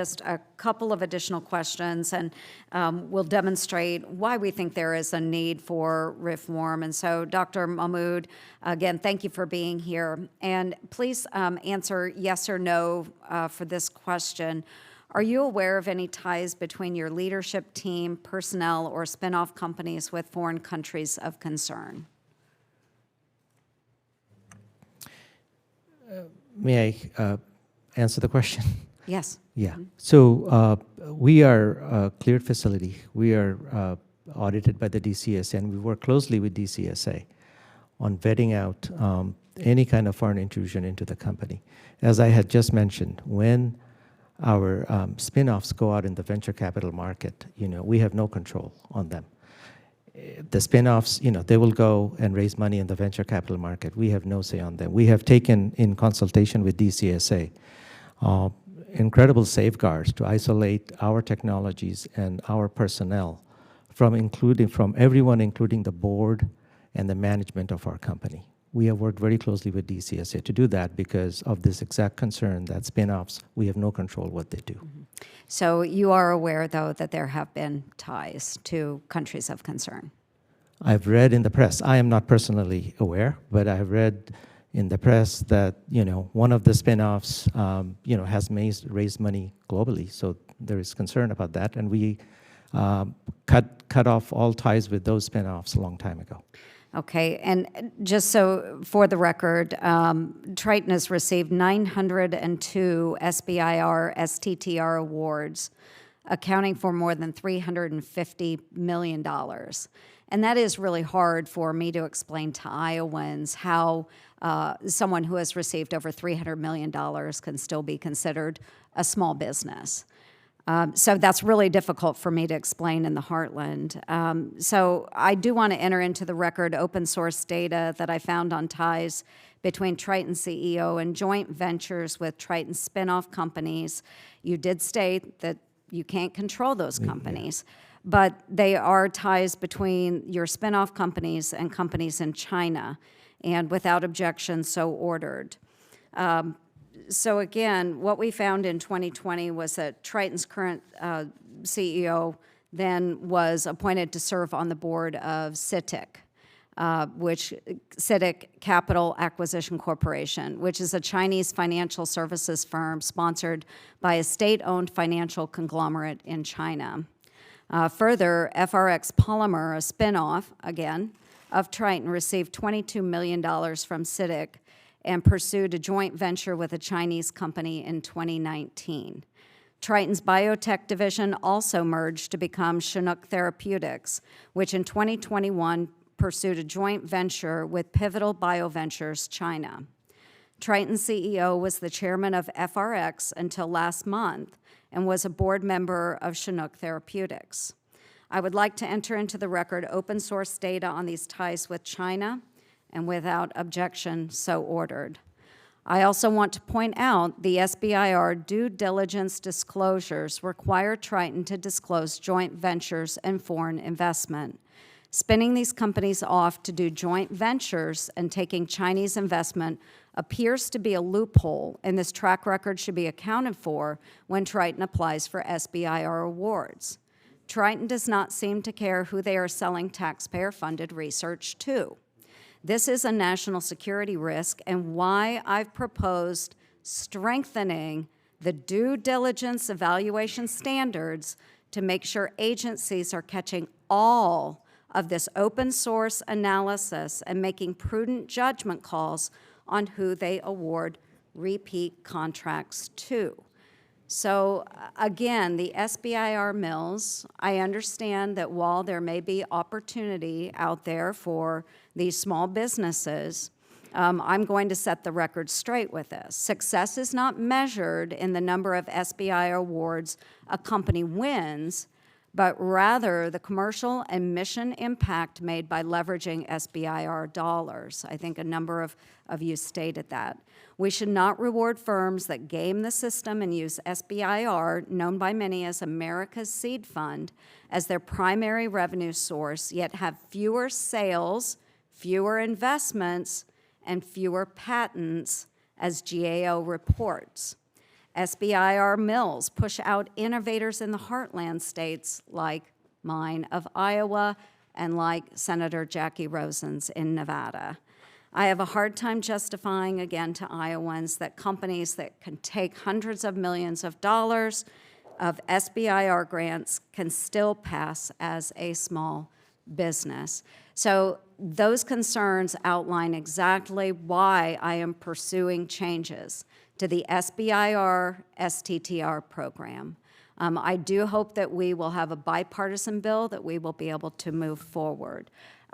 Just a couple of additional questions, and we'll demonstrate why we think there is a need for reform. And so, Dr. Mahmood, again, thank you for being here. And please answer yes or no for this question. Are you aware of any ties between your leadership team, personnel, or spinoff companies with foreign countries of concern? May I answer the question? Yes. Yeah. So we are a cleared facility. We are audited by the DCSA, and we work closely with DCSA on vetting out any kind of foreign intrusion into the company. As I had just mentioned, when our spin-offs go out in the venture capital market, we have no control on them. The spin-offs, they will go and raise money in the venture capital market. We have no say on them. We have taken, in consultation with DCSA, incredible safeguards to isolate our technologies and our personnel from everyone, including the board and the management of our company. We have worked very closely with DCSA to do that because of this exact concern that spin-offs, we have no control what they do. Mm-hmm. So you are aware, though, that there have been ties to countries of concern? I've read in the press. I am not personally aware, but I have read in the press that, one of the spin-offs, has raised money globally. So there is concern about that. And we cut off all ties with those spin-offs a long time ago. Okay, and just so for the record, Triton has received 902 SBIR, STTR awards, accounting for more than $350 million. And that is really hard for me to explain to Iowans how someone who has received over $300 million can still be considered a small business. So that's really difficult for me to explain in the heartland. So I do want to enter into the record open source data that I found on ties between Triton CEO and joint ventures with Triton spinoff companies. You did state that you can't control those companies, but they are ties between your spinoff companies and companies in China, and without objection, so ordered. So again, what we found in 2020 was that Triton's current CEO then was appointed to serve on the board of CITIC Capital Acquisition Corporation, which is a Chinese financial services firm sponsored by a state-owned financial conglomerate in China. Further, FRX Polymer, a spinoff, again, of Triton, received $22 million from CITIC and pursued a joint venture with a Chinese company in 2019. Triton's biotech division also merged to become Chinook Therapeutics, which in 2021 pursued a joint venture with Pivotal BioVentures China. Triton's CEO was the chairman of FRX until last month and was a board member of Chinook Therapeutics. I would like to enter into the record open source data on these ties with China, and without objection, so ordered. I also want to point out the SBIR due diligence disclosures require Triton to disclose joint ventures and foreign investment. Spinning these companies off to do joint ventures and taking Chinese investment appears to be a loophole, and this track record should be accounted for when Triton applies for SBIR awards. Triton does not seem to care who they are selling taxpayer-funded research to. This is a national security risk, and why I've proposed strengthening the due diligence evaluation standards to make sure agencies are catching all of this open source analysis and making prudent judgment calls on who they award repeat contracts to. So again, the SBIR mills, I understand that while there may be opportunity out there for these small businesses, I'm going to set the record straight with this. Success is not measured in the number of SBIR awards a company wins, but rather the commercial and mission impact made by leveraging SBIR dollars. I think a number of you stated that. We should not reward firms that game the system and use SBIR, known by many as America's Seed Fund, as their primary revenue source, yet have fewer sales, fewer investments, and fewer patents, as GAO reports. SBIR mills push out innovators in the heartland states like mine of Iowa and like Senator Jackie Rosen's in Nevada. I have a hard time justifying again to Iowans that companies that can take hundreds of millions of dollars of SBIR grants can still pass as a small business. So those concerns outline exactly why I am pursuing changes to the SBIR STTR program. I do hope that we will have a bipartisan bill that we will be able to move forward.